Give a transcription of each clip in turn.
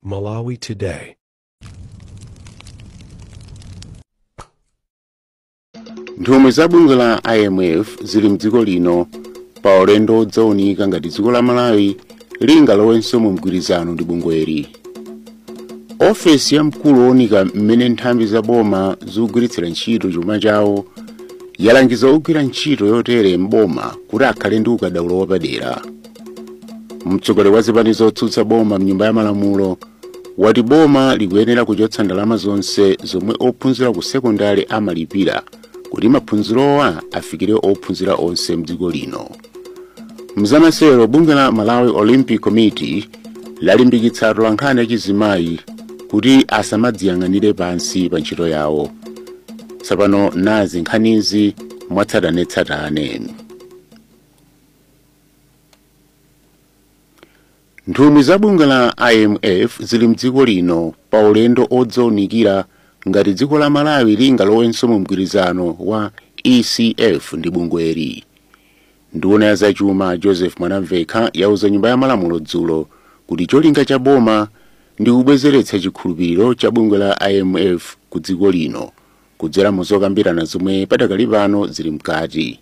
Malawi Today. Nthumwi za bungwe la IMF zili mdziko lino pa ulendo odzaoneka ngati dziko la Malawi lingalowenso mu mgwirizano ndi bungweli. Ofesi ya mkulu wonika mmene nthambi za boma zikugwiritsira ntchito chuma chawo yalangiza ogwira ntchito yotere mboma kuti akhale ndi ukadaulo wapadera. Mtsogoleri wa zipani zotsutsa boma mnyumba ya malamulo wati boma likuyenera kuchotsa ndalama zonse zomwe ophunzira ku sekondari amalipira kuti maphunzirowa afikire ophunzira onse mdziko lino. Mzamasero bungwe la Malawi Olympic Committee lalimbikitsa atolankhani achizimayi kuti asamadziyang'anire pansi pa ntchito yawo. Tsopano nazi nkhanizi mwatsatanetsatane. Nthumwi za bungwe la IMF zili mdziko lino pa ulendo odzaonekera ngati dziko la Malawi lingalowenso mu mgwirizano wa ECF ndi bungweli. Nduna ya zachuma Joseph Mwanamveka yauza nyumba ya malamulo dzulo kuti cholinga cha boma ndi kubwezeretsa chikhulupiriro cha bungwe la IMF ku dziko lino kudzera mu zokambirana zomwe padakali pano zili mkati.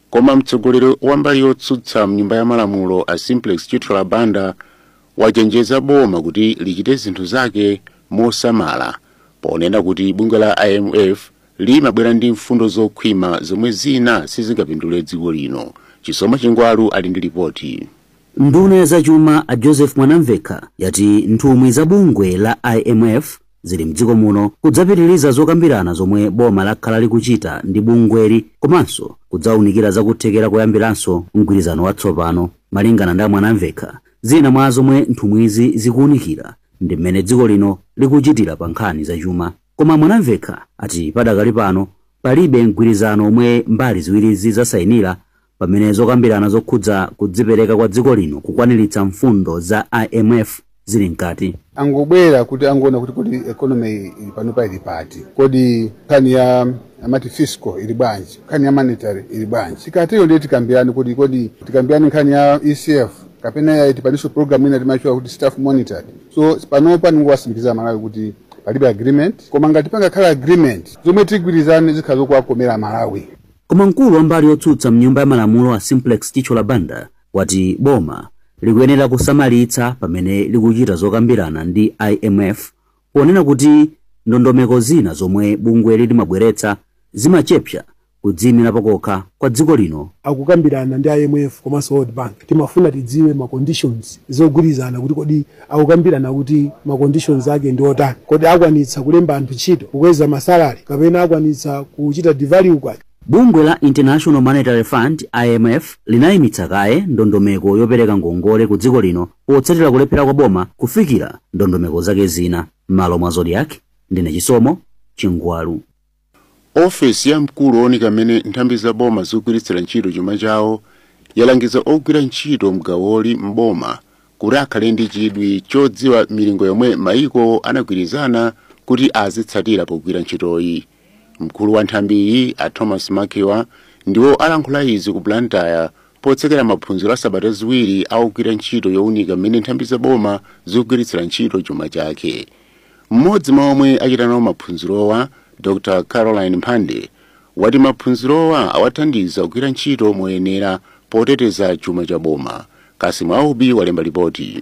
Koma mtsogoleri wa mbali yotsutsa mnyumba ya malamulo a Simplex Chitula Banda wachenjeza boma kuti lichite zinthu zake mosamala ponena kuti bungwe la IMF limabwera ndi mfundo zokhwima zomwe zina sizingapindule dziko lino. Chisomo Chingwalu ali ndi ripoti. Nduna ya zachuma a Joseph Mwanamveka yati nthumwi za bungwe la IMF zili mdziko muno kudzapitiriza zokambirana zomwe boma lakhala likuchita ndi bungweli komanso kudzaunikira zakuthekera kuyambiranso mgwirizano watsopano. Malingana ndi Mwanamveka, zina mwa zomwe nthumwizi zikuunikira ndi mmene dziko lino likuchitira pa nkhani zachuma. Koma Mwanamveka ati padakali pano palibe mgwirizano omwe mbali ziwirizi zasayinira pamene zokambirana zokhudza kudzipereka kwa dziko lino kukwaniritsa mfundo za IMF zili mkati. Angobwera kuti angoona kuti kodi economy ili pano pa ili pati. Kodi kani ya amati fiscal ili bwanji, kani ya monetary ili bwanji. Sikatiyo ndiye tikambirane kodi tikambirane kani ya ECF kapena ya itipanisho program ina timachua kuti staff monitored. So panopa ninguwasimikiza Malawi kuti palibe agreement. Koma ngati panga khala agreement zomwe tigwirizane zikhazo kuwakomera Malawi. Koma mkulu wa mbali yotsutsa mnyumba ya malamulo a Simplex Chitula Banda wati boma likuyenera kusamalitsa pamene likuchita zokambirana ndi IMF ponena kuti ndondomeko zina zomwe bungwe limabweretsa zimachepsa kudzimira pakokha kwa dziko lino. Akukambirana ndi IMF komanso World Bank timafuna tidziwe ma conditions zogwirizana kuti kodi akukambirana kuti ma conditions ake ndi otani, kodi akwanitsa kulemba anthu ntchito kukweza masalari kapena akwanitsa kuchita devalue kwake. Bungwe la International Monetary Fund IMF linayimitsa kaye ndondomeko yopereka ngongole ku dziko lino potsatira kulephera kwa boma kufikira ndondomeko zake zina. Malo mwa Zodiac ndine Chisomo Chingwalu. Ofesi ya mkulu wonika mmene nthambi za boma zikugwiritsira ntchito chuma chawo yalangiza ogwira ntchito mgawoli mboma kuti akhale ndi chidwi chodziwa milingo yomwe maiko anagwirizana kuti azitsatira pogwira ntchitoyi. Mkulu wa nthambiyi a Thomas Makiwa ndiwo alankhula izi ku Blantyre potsekera maphunziro a sabata ziwiri akugwira ntchito yowunika mmene nthambi za boma zikugwiritsira ntchito chuma chake. Mmodzi mwa omwe achita nawo maphunzirowa Dr. Caroline Mpande wati maphunzirowa awathandiza kugwira ntchito moyenera poteteza chuma cha boma. Kasimu Aubi walemba ripoti.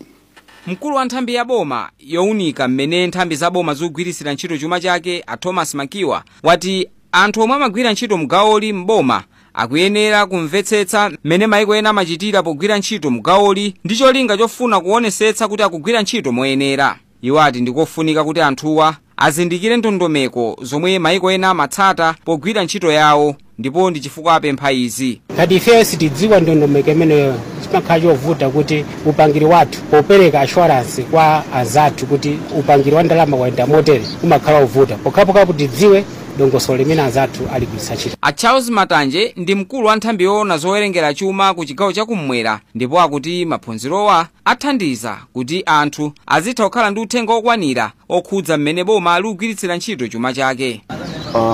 Mkulu wa nthambi ya boma yowunika mmene nthambi za boma zikugwiritsira ntchito chuma chake a Thomas Makiwa wati anthu omwe amagwira ntchito mgawoli mboma akuyenera kumvetsetsa mmene maiko ena amachitira pogwira ntchito mgawoli ndi cholinga chofuna kuonesetsa kuti akugwira ntchito moyenera. Iwo ati ndikofunika kuti anthuwa azindikire ndondomeko zomwe maiko ena amatsata pogwira ntchito yawo ndipo ndi chifukwa apempha izi. Ngati ife sitidziwa ndondomeko imeneyo chimakhala chovuta kuti upangiri wathu popereka assurance kwa azathu kuti upangiri wa ndalama wayenda motere umakhala uvuta pokapoka kuti tidziwe dongosolo limene azathu aligwiritsa ntchito. A Charles Matanje ndi mkulu wa nthambi yoona zowerengera chuma ku chigawo chakummwera ndipo akuti maphunzirowa athandiza kuti anthu azitha kukhala ndi uthenga okwanira okhudza mmene boma likugwiritsira ntchito chuma chake.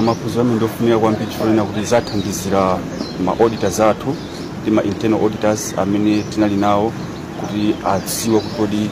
Maphunziro amene ndofunika kwambiri chifukwa kuti zathandizira ma auditors athu ndi ma internal auditors amene tinali nawo kuti adziwe kuti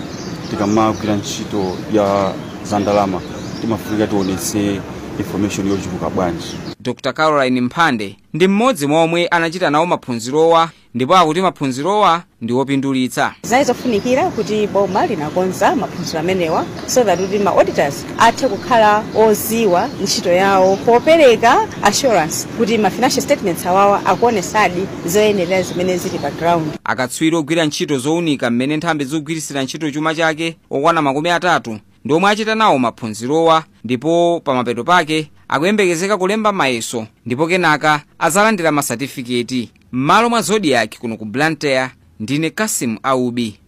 tikamagwira ntchito ya zandalama timafunika tionetse information yochuluka bwanji. Dr. Caroline Mphande ndi mmodzi mwa omwe anachita nawo maphunzirowa ndipo akuti maphunzirowa ndi opindulitsa. Zaizofunikira kuti boma linakonza maphunziro amenewa so that kuti ma auditors athe kukhala oziwa ntchito yawo popereka assurance kuti ma financial statements awawa akuonesadi zoyenera zimene zili pa ground. Akatswiri ogwira ntchito zowunika mmene nthambi zogwirisira ntchito chuma chake okwana 30 ndi omwe achita nawo maphunzirowa ndipo pamapeto pake akuyembekezeka kulemba mayeso ndipo kenaka azalandira masatifiketi. M'malo mwa Zodiac kuno ku Blantyre ndine Kasim Aubi.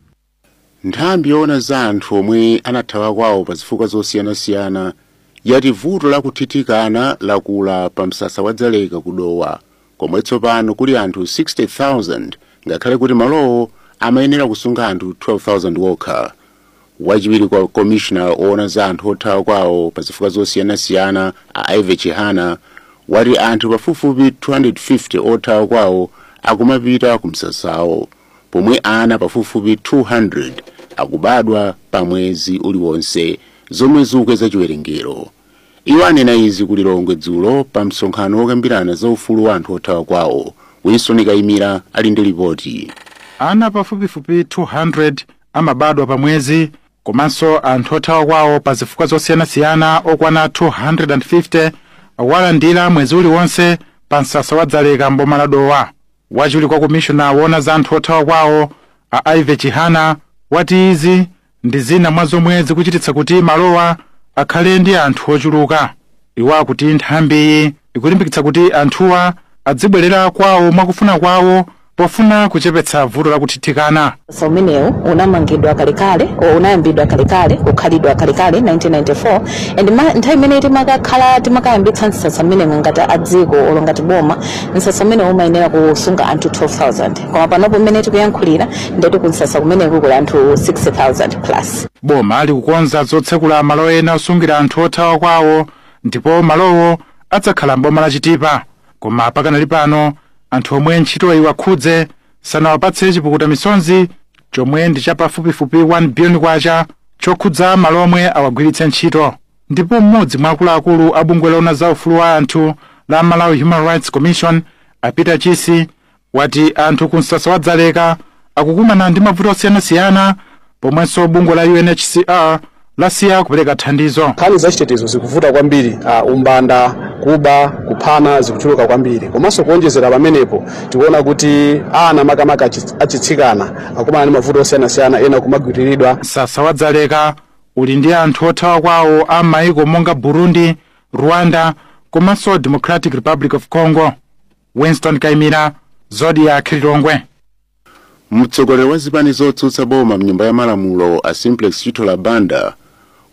Nthambi yoona za anthu omwe anathawa kwawo pa zifukwa zosiyanasiyana yati vuto la kuthithikana lakula pa msasa wa Dzaleka kudowa komwe tsopano kuli anthu 60,000 ngakhale kuti malowo amayenera kusunga anthu 12,000 wokha. Wachiwiri kwa commissioner oona za anthu othawa kwawo pa zifukwa zosiyanasiyana a Ive Chihana wati anthu pafupifupi 250 othawa kwawo akumapita ku msasawo pomwe ana pafupifupi 200 akubadwa pa mwezi uliwonse zomwe zikukweza chiwerengero. Iwo anena izi ku Lilongwe dzulo pa msonkhano wokambirana za ufulu wa anthu othawa kwawo. Winston Kayimira ali ndi ripoti. Ana pafupifupi 200 amabadwa pa mwezi komanso anthu othawa kwawo pa zifukwa zosiyanasiyana okwana 250 awalandira mwezi uliwonse pa msasa wa Dzaleka mboma la Dowa. Wachiwiri kwa commissioner woona za anthu othawa kwawo a Ive Chihana wati izi ndi zina mwa zomwe zikuchititsa kuti malowa akhale ndi anthu ochuluka. Iwo akuti nthambi ikulimbikitsa kuti anthuwa adzibwerera kwawo mwakufuna kwawo pofuna kuchepetsa vuto la kuthithikana. Umenewu unamangidwa kalekale unayambidwa kalekale kukhalidwa kalekale 1994 and nthawi imene timakayambitsa msasa umenewu ngati adziko olongati boma msasa umenewu umayenera kusunga anthu 12,000 koma panopo mmene tikuyankhulira ndeti kumsasa kumeneku kuli anthu 60,000 plus. Boma likukonza zotsekula malo ena osungira anthu othawa kwawo ndipo malowo adzakhala mboma la Chitipa koma pakanali pano anthu omwe ntchito iwakhudze sanawapatse chipukuta misonzi chomwe ndi chapafupifupi 1 billion kwacha chokhudza malo omwe awagwiritse ntchito. Ndipo mmodzi mwa akuluakulu a bungwe loona za ufulu wa anthu la Malawi Human Rights Commission Peter Chisi wati anthu ku msasa wa Dzaleka akukumana ndi mavuto osiyanasiyana pomwenso bungwe la UNHCR lasiya kupereka thandizo. Nkhani zachitetezo zikuvuta kwambiri, umbanda, kuba, kuphana zikuchuluka kwambiri. Komanso kuonjezera pamenepo tikuona kuti ana makamaka achitsikana akumana ndi mavuto osiyanasiyana ena kumagwiriridwa. Msasa wa Dzaleka uli ndi anthu othawa kwawo a maiko monga Burundi, Rwanda komanso Democratic Republic of Congo. Winston Kayimira, Zodiac Lilongwe. Mtsogoleri wa zipani zotsutsa boma mnyumba ya malamulo a Simplex Chitola Banda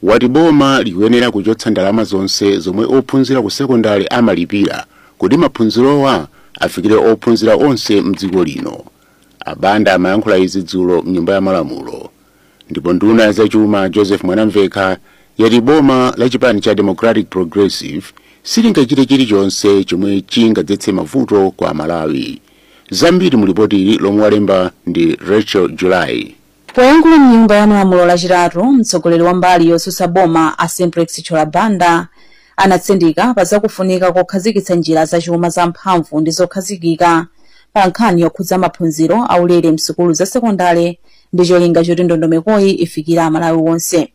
wati boma likuyenera kuchotsa ndalama zonse zomwe ophunzira ku sekondari amalipira kuti maphunzirowa afikire ophunzira onse mdziko lino. Abanda amayankhula izi dzulo mnyumba ya malamulo. Ndipo nduna ya zachuma Joseph Mwanamveka yati boma la chipani cha Democratic Progressive silingachite chilichonse chomwe chingadzetse mavuto kwa Malawi. Zambiri mulipoti lomwe walemba ndi Rachel July. Poyankhula mnyumba ya malamulo lachitatu, mtsogoleri wa mbali yotsutsa boma a Simplex Chitola Banda anatsindika pa zakufunika kokhazikitsa njira zachuma zamphamvu ndi zokhazikika pa nkhani yokhudza maphunziro aulere msukulu za sekondari ndi cholinga choti ndondomekoyi ifikire Amalawi wonse.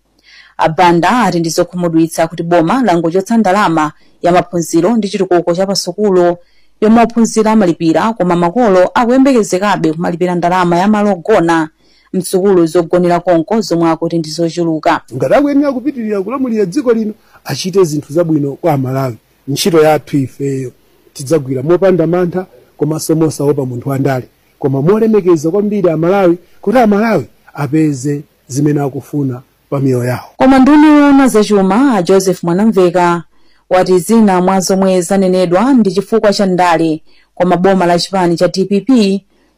Abanda ati ndi zokhumudwitsa kuti boma langochotsa ndalama ya maphunziro ndi chitukuko cha pasukulu yomwe ophunzira amalipira koma makolo akuyembekezekabe kumalipira ndalama ya malo ogona msukulu zogonera konko zomwe akuti ndi zochuluka. Ngati akuyenera kupitirira kulamulira dziko lino achite zinthu zabwino kwa Amalawi. Ntchito yathu ifeyo tidzagwira mopanda mantha komanso mosaopa munthu wandale koma molemekeza kwambiri Amalawi kuti Amalawi apeze zimene akufuna pa miyoyo yawo. Koma nduna yoona zachuma a Joseph Mwanamveka wati zina mwa zomwe zanenedwa ndi chifukwa cha ndale koma boma la chipani cha DPP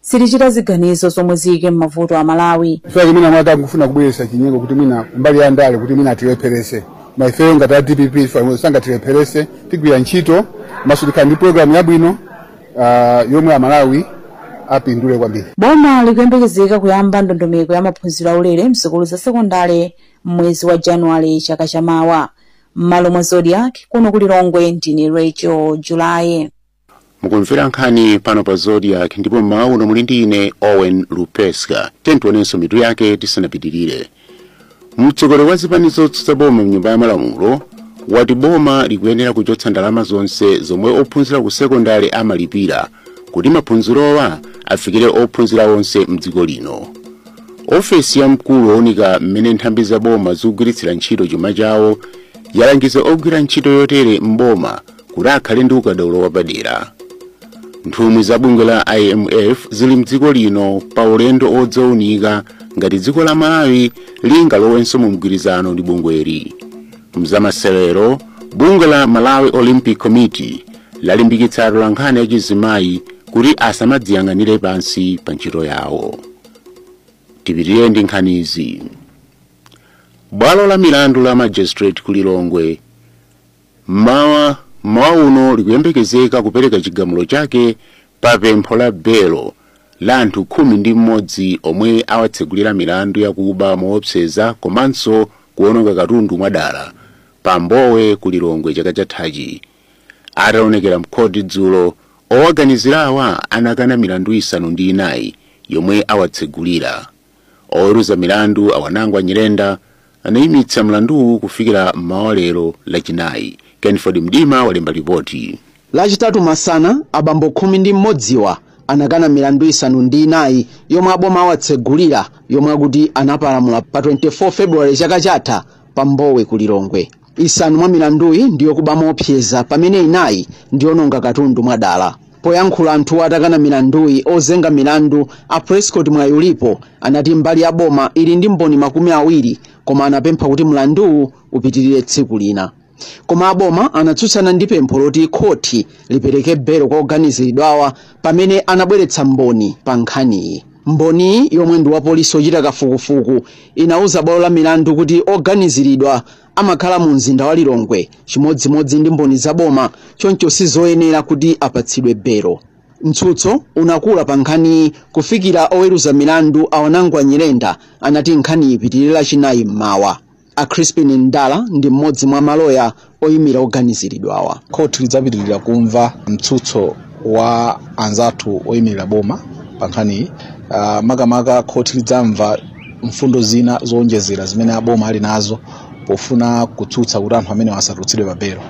silichita ziganizo zomwe zike m'mavuto a Malawi. Ifeyo mina mwata kufuna kubweretsa chinyengo kuti mina mbali ya ndale kuti mina tilepherese. Maifeyo ngati DPP ifeyo sanga tilepherese tigwira ntchito masulika ndi program yabwino yomwe Amalawi apindule kwambiri. Boma likuyembekezeka kuyamba ndondomeko ya maphunziro aulere msukulu za sekondari mwezi wa Januwale chaka chamawa. M'malo mwa Zodiac kuno kuli Lilongwe ndine Rachel July. Mukumvera nkhani pano pa Zodiac ndipo mmawa uno muli ndine Owen Lupeska. Tentuonenso mitu yake tisanapitirire. Mtsogoleri wa zipanizo zotsutsa boma mnyumba ya malamulo wati boma likuyenera kuchotsa ndalama zonse zomwe ophunzira ku sekondari amalipira kuti maphunzirowa afikire ophunzira onse mdziko lino. Ofesi ya mkulu wonika mmene nthambi za boma zikugwiritsira ntchito chuma chawo yalangiza ogwira ntchito yotere mboma kuti akhale ndi ukadaulo wapadera. Nthumwi za bungwe la IMF zili mdziko lino pa ulendo odzaunika ngati dziko la Malawi lingalowenso mu mgwirizano ndi bungweri. Mzamaselero bungwe la Malawi Olympic Committee lalimbikitsa atolankhani achizimayi kuti asamadziyang'anire pansi pa ntchito yawo. Tipitire ndi nkhanizi. Bwalo la milandu la magistrate ku Lilongwe mawa uno likuyembekezeka kupereka chigamulo chake pa pempho la belo la anthu 11 omwe awatsegulira milandu yakuba moopseza komanso kuononga katundu mwadala pa Mbowe ku Lilongwe chaka chathachi. Ataonekera mkhoti dzulo, owaganizirawa anakana milandu 9 yomwe awatsegulira. Oweruza milandu awanangwa Nyirenda anayimitsa mlanduwu kufikira mmawa lero lachinayi. Kenford Mdima walemba ripoti. Lachitatu masana abambo 11 anakana milandu 9 yomwe aboma awatsegulira yomwe akuti anapalamula pa 24 February chaka chatha pa Mbowe ku Lilongwe. 5 mwa milanduyi ndiyo kuba moopseza pamene 4 ndiononga katundu mwadala. Poyankhula anthu atakana milanduyi ozenga milandu a Prescott Mwayulipo anati mbali ya boma ili ndi mboni 20 koma anapempha kuti mlanduwu upitirire tsiku lina. Koma aboma anatsutsana ndi pempho loti khoti lipereke belo kwa oganiziridwawa pamene anabweretsa mboni pa nkhaniyi. Mboni yomwe ndi wa polisi ochita kafukufuku inauza bwalo la milandu kuti oganiziridwa amakhala mu mzinda wa Lilongwe chimodzimodzi ndi mboni za boma choncho sizoyenera kuti apatsidwe belo. Mtsutso unakula pa nkhaniyi kufikira oweruza milandu awanangwa Nyirenda anati nkhani ipitirire lachinayi mmawa. A Crispin Ndala ndi mmodzi mwa maloya oyimira oganiziridwawa. Khoti lidzapitirira kumva mtsutso wa anzathu oyimirira boma pa nkhaniyi. Makamaka khoti lidzamva mfundo zina zowonjezera zimene aboma ali nazo pofuna kutsutsa kuti anthu amene asatulutsidwe pa belo.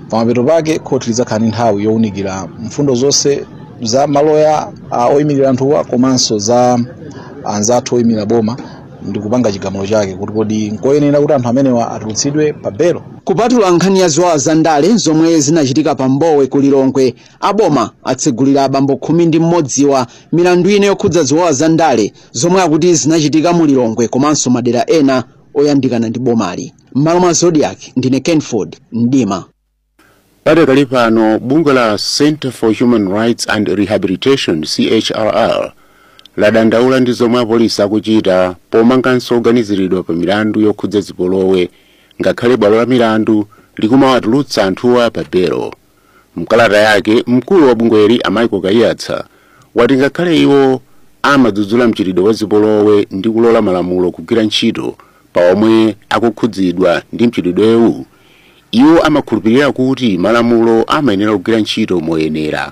Pamapeto pake khoti lidzakhala ndi nthawi yowunikira mfundo zonse za maloya oyimirira anthuwa komanso za anzathu oyimirira boma ndi kupanga chigamulo chake kuti kodi nkoyenera kuti anthu amenewa atulutsidwe pa belo. Kupatula nkhani ya ziwawa za ndale zomwe zinachitika pa Mbowe ku Lilongwe, aboma atsegulira abambo 11 milandu ine yokhudza ziwawa za ndale zomwe akuti zinachitika mu Lilongwe komanso madera ena oyandikana ndi bomali. M'malo mwa Zodiac ndine Kenford Mdima. Padakali pano bungwe la Center for Human Rights and Rehabilitation CHRR ladandaula ndi zomwe apolisi akuchita pomanganso oganiziridwa pa milandu yokhudza zipolowe ngakhale bwalo la milandu likumawatulutsa anthuwa pa belo. Mkalata yake mkulu wa bungweli Michael Kayatsa wati ngakhale iwo amadzudzula mchitidwe wa zipolowe ndi kulola malamulo kugwira ntchito pa omwe akukhudzidwa ndi mchitidwewu, iwo amakhulupirira kuti malamulo amayenera kugwira ntchito moyenera.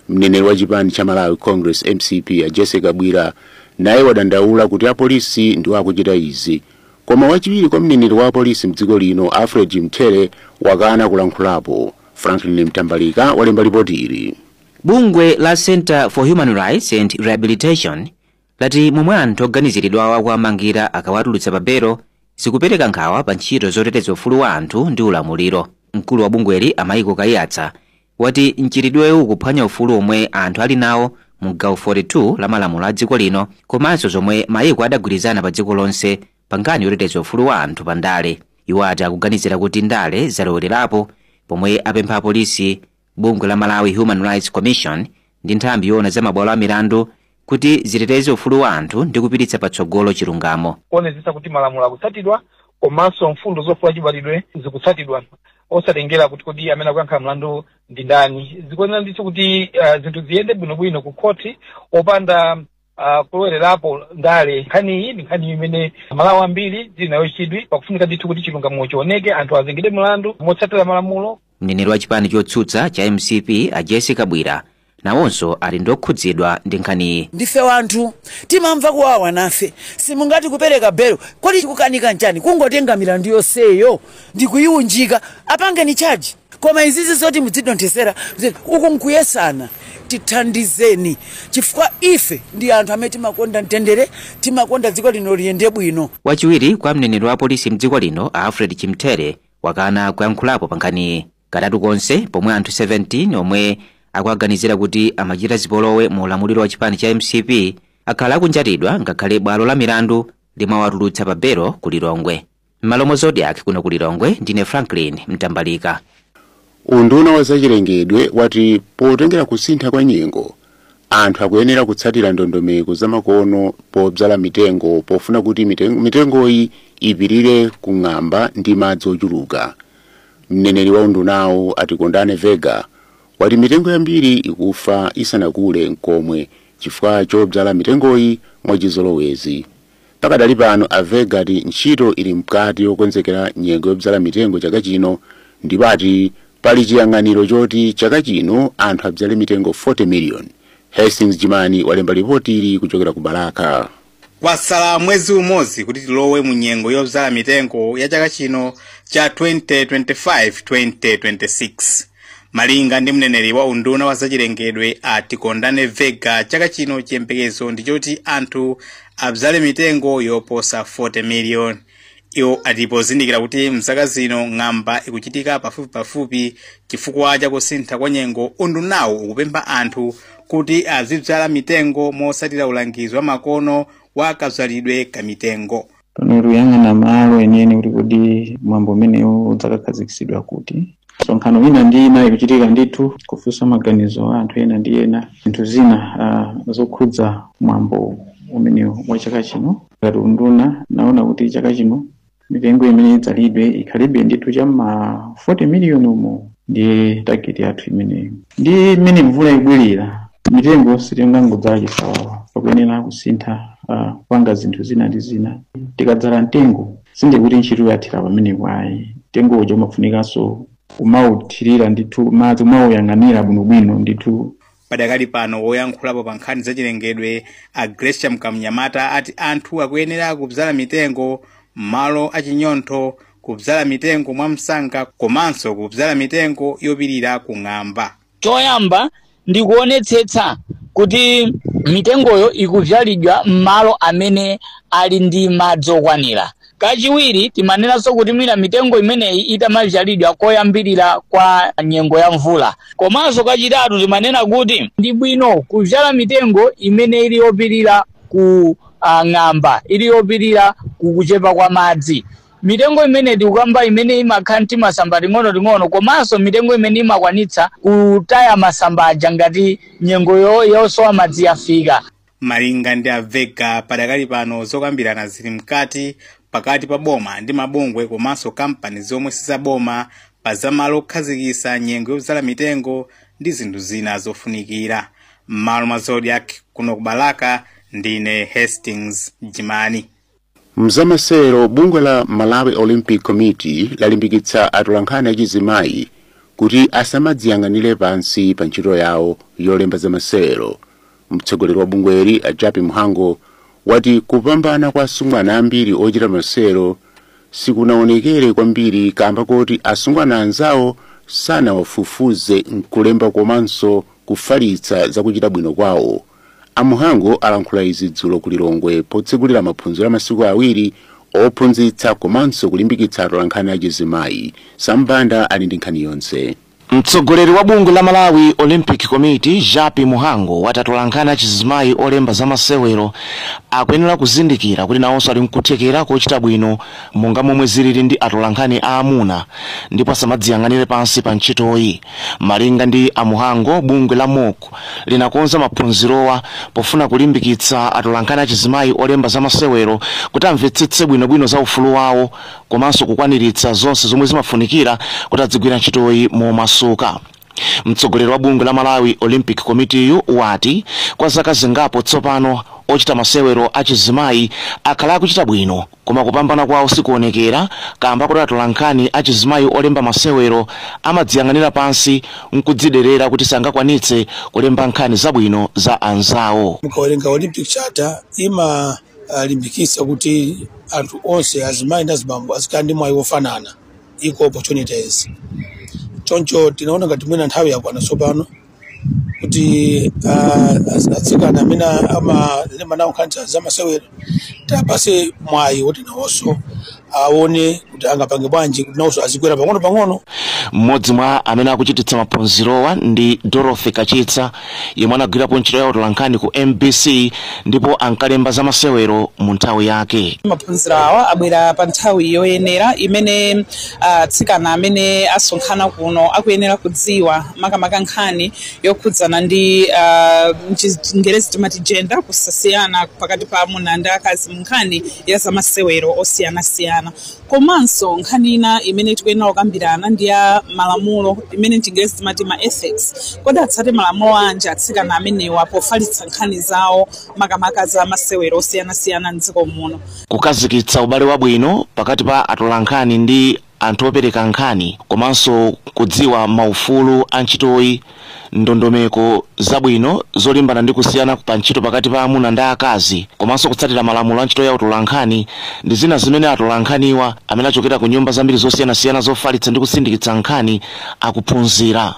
Mneneri wa chipani cha Malawi Congress MCP ya Jessica Bwira naye wadandaula kuti apolisi ndiwo akuchita izi, koma wachiwiri kwa mneneri wa apolisi mdziko lino Alfred Mthere wakana kulankhulapo. Franklin Mtambalika walemba ripoti ili. Bungwe la Center for Human Rights and Rehabilitation lati momwe anthu oganiziridwawa kuwamangira akawatulutsa pa belo zikupereka nkhawa pa ntchito zoteteza ufulu wa anthu ndi ulamuliro. Mkulu wa bungweli Michael Kayatsa wati mchitidwewu ukuphwanya ufulu omwe anthu ali nawo mu gawo 42 la malamulo a dziko lino komanso zomwe mayiko adagwirizana pa dziko lonse pa nkhani yoteteza ufulu wa anthu pa ndale. Iwo ati akuganizira kuti ndale zalowelerapo pomwe apempha apolisi, bungwe la Malawi Human Rights Commission ndi nthambi yoona za mabwalo a milandu kuti ziteteze ufulu wa anthu ndi kupititsa patsogolo chilungamo. Kuonetsetsa kuti malamulo akutsatidwa komanso mfundo zofuna chibalidwe zikutsatidwa. osatengera kuti kodi amene akuyankha mlandu ndi ndani. Zikuonera ndithu kuti zinthu ziyende bwinobwino ku khoti opanda kulowererapo ndale. Nkhani iyi ndi nkhani imene Malawi ambiri zili nayo chidwi, pakufunika ndithu kuti chilungamo chioneke, anthu azengedwe mlandu motsatira malamulo. Mneneri wa chipani chotsutsa cha MCP a Jessica Bwira nawonso ali ndokhudzidwa ndi nkhaniyi. Ndife wanthu timamva kuwawa nafe, simungati kupereka belo kodi chikukanika nchani, kungotenga milandu yonseyo ndikuyiunjika apange ni charge. Koma izizi zoti mudzidonthesera uku nkuyesana, tithandizeni chifukwa ife ndi anthu amene timakonda mtendere, timakonda dziko lino liyende bwino. Wachiwiri kwa mneneri wa polisi mdziko lino Alfred Chimtere wakana kuyankhulapo pa nkhaniyi katatu konse, pomwe anthu 17 omwe akuaganizira kuti amachita zipolowe mu ulamuliro wa chipani cha MCP akhala akunjatidwa ngakhale bwalo la milandu limawatulutsa pa belo ku Lilongwe. Malomo Zodiac kuno ku Lilongwe, ndine Franklin Mtambalika. Unduna wa zachilengedwe wati potengera kusintha kwa nyengo, anthu akuyenera kutsatira ndondomeko za makono podzala mitengo pofuna kuti mitengoyi ipirire kung'amba ndi madzi ochuluka. Mneneri wa undunawo Atikondane Vega wati mitengo yambiri ikufa isanakule nkomwe chifukwa chodzala mitengoyi mwachizolowezi. Pakadali pano Avega ati ntchito ili mkati yokonzekera nyengo yodzala mitengo chaka chino, ndipo ati pali chiyang'aniro choti chaka chino anthu adzale mitengo 40 million. Hastings Jimani walemba ripoti ili kuchokera ku Balaka. Kwasala mwezi umodzi kuti tilowe mu nyengo yodzala mitengo ya chaka chino cha 2025-2026. Malinga ndi mneneri wa unduna wa zachilengedwe Atikondane Vega, chaka chino chiyembekezo ndi choti anthu adzale mitengo yoposa 40 million. Iwo atipozindikira kuti mzaka zino ng'amba ikuchitika pafupi chifukwa cha kusintha kwa nyengo. Undunawo ukupempha anthu kuti azidzala mitengo mosatira ulangizo wa makono wa kadzalidwe ka mitengo. Pano ruyang'ana malo enieni kuti kodi mwambo umenewo udzakakhazikitsidwa kuti sonkhano ina ndi ina ikuchitika ndithu kufunsa maganizo a anthu ena ndi ena zinthu zina zokhudza mwambo umenewo wa chaka chino. Ngati unduna naona kuti chaka chino mitengo imene idzalidwe ikhalibe ndithu cha ma 40 million umo ndi target yathu imeneyo. Ndi imene mvula ibwirira mitengo sitingangodzala chisawawa, pakuyenera kusintha kupanga zinthu zina ndi zina. Tikadzala mtengo sinde kuti ntchito yathira pamene kwayi, mtengo uja umafunikanso umauthirira ndithu madzi umauyang'anira bwinobwino ndithu. Padakali pano woyankhulapo pa nkhani zachilengedwe Gracia Mkamnyamata ati anthu akuyenera kudzala mitengo malo achinyontho, kudzala mitengo mwamsanga komanso kudzala mitengo yopirira kung'amba. Choyamba ndi kuonetsetsa kuti mitengoyo ikudzalidwa m'malo amene ali ndi madzi okwanira. Kachiwiri timaneranso kuti mwina mitengo imeneyi itamadzalidwa koyambirira kwa nyengo ya mvula. Komanso kachitatu timanena kuti ndi bwino kudzala mitengo imene ili yopirira ku ng'amba, ili yopirira kukuchepa kwa madzi. Mitengo imene tikukamba imene imakhala ndi masamba ting'ono komanso mitengo imene imakwanitsa kutaya masamba aja ngati nyengo yosowa madzi yafika. Malinga ndi Avega, padakali pano zokambirana zili mkati pakati pa boma ndi mabungwe komanso kampani zomwe sizaboma pa zamalo okhazikitsa nyengo yodzala mitengo ndi zinthu zina zofunikira. Malo mwa Zodiac kuno ku Balaka, ndine Hastings Jimani. Mzamasero bungwe la Malawi Olympic Committee lalimbikitsa atolankhani achizimayi kuti asamadziyang'anire pansi pa ntchito yawo yolemba zamasero. Mtsogoleri wa bungweli Ajapi Muhango wati kupambana kwa asungwana ambiri ochita masero sikunaonekere kwambiri kamba kuti asungwana anzawo sanawafufuze nkulemba komanso kufalitsa zakuchita bwino kwawo. Amuhango alankhula izi dzulo ku Lilongwe potsegulira maphunziro a masiku awiri ophunzitsa komanso kulimbikitsa atolankhani achizimayi. Sambanda ali ndi nkhani yonse. Mtsogoleri wa bungwe la Malawi Olympic Committee Japi Muhango watatolankhani achizimayi olemba za masewero akuyenera kuzindikira kuti nawonso ali mkuthekera kochita bwino monga momwe zilili ndi atolankhani aamuna ndipo asamadziyang'anire pansi pa ntchitoyi. Malinga ndi Muhango, bungwe la MOC linakonza maphunzirowa pofuna kulimbikitsa atolankhani achizimayi olemba za masewero kuti amvetsetse bwinobwino za ufulu wawo komanso kukwaniritsa zonse zomwe zimafunikira kuti adzigwira ntchitoyi momasuka. Mtsogoleri wa bungwe la Malawi Olympic Committee wati kwa zaka zingapo tsopano ochita masewero achizimayi akhala akuchita bwino koma kupambana kwawo sikuonekera kamba kuti atolankhani achizimayi olemba masewero amadziyang'anira pansi nkudziderera kuti sangakwanitse kulemba nkhani zabwino za anzawo. Mukawerenga Olympic Charter imalimbikitsa kuti anthu onse azimayi ndi azibambo azikhala ndi mwayi wofanana, equal opportunities. Choncho tinaona ngati mwina nthawi yakwana tsopano kuti atsikana amene amalemba nawo nkhani za masewero tapase mwayi woti nawonso aone kuti angapange bwanji kuti nawonso azikwera pang'ono. Mmodzi mwa amene akuchititsa maphunzirowa ndi Dorothy Kachitsa yemwe anagwirapo ntchito ya utolankhani ku MBC ndipo ankalemba za masewero mu nthawi yake. Maphunziro awa abwera pa nthawi yoyenera imene atsikana amene asonkhana kuno akuyenera kudziwa makamaka nkhani yokhudzana ndi Chingerezi timati gender, kusasiyana pakati pa amuna ndi akazi mu nkhani ya za masewero osiyanasiyana. Komanso nkhani ina imene tikuyenera kukambirana ndi ya malamulo imene Chingerezi timati ma ethics. Kodi atsate malamulo anje atsikana amenewa pofalitsa nkhani zawo makamaka za masewero osiyanasiyana m'dziko muno. Kukazikitsa ubale wabwino pakati pa atolankhani ndi anthu opereka nkhani komanso kudziwa maufulu a ntchitoyi, ndondomeko zabwino zolimbana ndi kusiyana pa ntchito pakati pa amuna ndi akazi komanso kutsatira malamulo a ntchito ya utolankhani ndi zina zimene atolankhaniwa amene achokera ku nyumba zambiri zosiyanasiyana zofalitsa ndi kusindikitsa nkhani akuphunzira.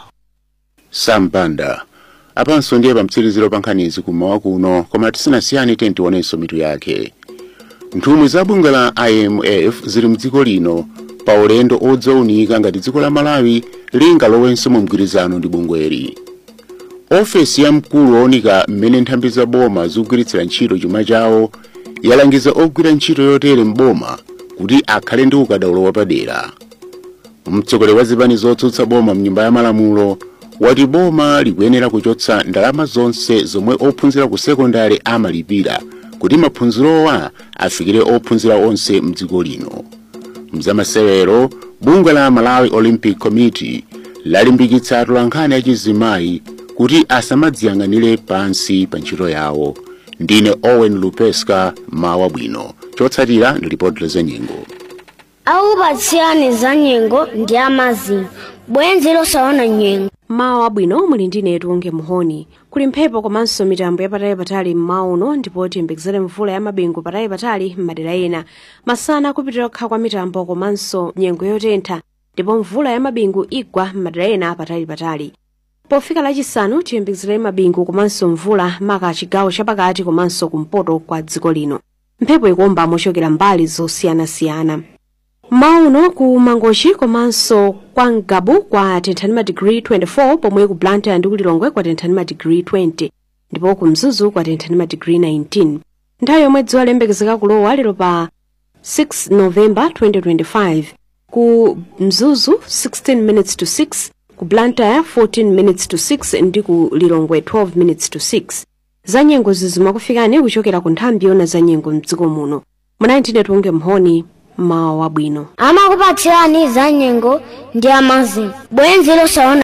Sambanda apanso ndiye pamtsiriziro pa nkhanizi kummawa kuno, koma tisanasiyane tionenso mitu yake. Nthumwi za bungwe la IMF zili mdziko lino pa ulendo odzaunika ngati dziko la Malawi linga lowenso mu mgwirizano ndi bungweri. Ofesi ya mkulu wonika mmene nthambi za boma zikugwiritsira ntchito chuma chawo yalangiza ogwira ntchito yotere mboma kuti akhale ndi ukadaulo wapadera. Mtsogoleri wa zipani zotsutsa boma mnyumba ya malamulo wati boma likuyenera kuchotsa ndalama zonse zomwe ophunzira ku sekondari amalipira kuti maphunzirowa afikire ophunzira onse mdziko lino. Mzamasewero, bungwe la Malawi Olympic Committee lalimbikitsa atolankhani achizimayi kuti asamadziyang'anire pansi pa ntchito yawo. Ndine Owen Lupeska, mawa bwino. Chotsatira ndi ripoti za nyengo. Aupatsirani za nyengo ndi amazinga bwenzi losaona nyengo. Mawa bwino muli ndine Tunge Muhoni. Kuli mphepo komanso mitambo yapatali mmawa uno ndipo tiyembekezere mvula ya mabingu patali m'madera ena. Masana kupitira kukhala kwa mitambo komanso nyengo yotentha ndipo mvula ya mabingu igwa m'madera ena patali. Pofika lachisanu tiyembekezere mabingu komanso mvula maka chigawo chapakati komanso kumpoto kwa dziko lino. Mphepo ikomba mochokera mbali zosiyanasiyana. Mauno ku Mangochi komanso kwa Ngabu kwa tenthani degree 24 pomwe ku Blantyre ndi kulilongwe kwa tenthani degree 20 ndipo ku Mzuzu kwa tenthani degree 19. Nthawi yomwe dzuwa lembekezeka kulowa lero pa 6 November 2025 ku Mzuzu 16 minutes to 6, ku Blantyre 14 minutes to 6 ndi ku Lilongwe 12 minutes to 6. Za nyengo zimakufikani kuchokera ku nthambi yona za nyengo mdziko muno. Mwana ndine Tunge Muhoni, mawa bwino. Amakupatsirani za nyengo ndi amazinga bwenzi losaona